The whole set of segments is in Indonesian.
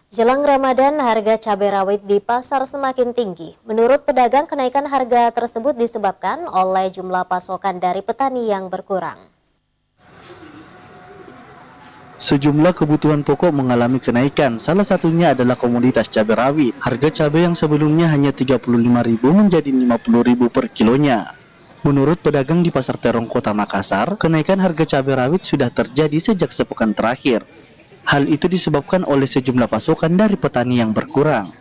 Jelang Ramadan, harga cabai rawit di pasar semakin tinggi. Menurut pedagang, kenaikan harga tersebut disebabkan oleh jumlah pasokan dari petani yang berkurang. Sejumlah kebutuhan pokok mengalami kenaikan, salah satunya adalah komoditas cabai rawit. Harga cabai yang sebelumnya hanya Rp35.000 menjadi Rp50.000 per kilonya. Menurut pedagang di Pasar Terong Kota Makassar, kenaikan harga cabai rawit sudah terjadi sejak sepekan terakhir. Hal itu disebabkan oleh sejumlah pasokan dari petani yang berkurang.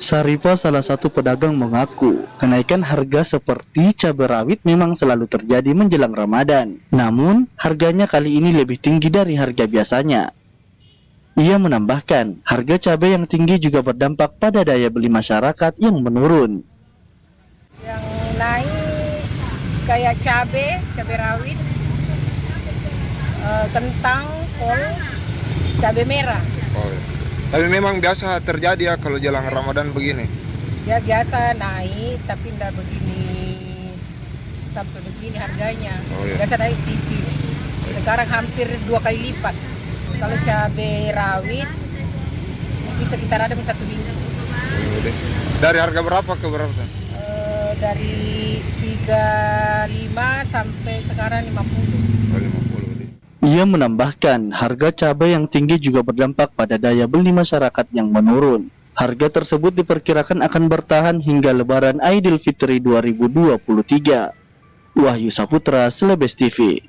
Saripa, salah satu pedagang, mengaku kenaikan harga seperti cabai rawit memang selalu terjadi menjelang Ramadan. Namun, harganya kali ini lebih tinggi dari harga biasanya. Ia menambahkan, harga cabai yang tinggi juga berdampak pada daya beli masyarakat yang menurun. Yang naik kayak cabai rawit, kentang, kol, cabai merah. Oh, ya. Tapi memang biasa terjadi ya kalau jelang Ramadan begini? Ya biasa naik, tapi tidak begini sampai begini harganya. Oh, ya. Biasa naik tipis. Sekarang hampir 2 kali lipat. Kalau cabai rawit mungkin sekitar ada 1 minggu. Dari harga berapa ke berapa? Dari 35 sampai sekarang 50. Oh, 50. Ia menambahkan, harga cabai yang tinggi juga berdampak pada daya beli masyarakat yang menurun. Harga tersebut diperkirakan akan bertahan hingga Lebaran Aidil Fitri 2023. Wahyu Saputra, Celebes TV.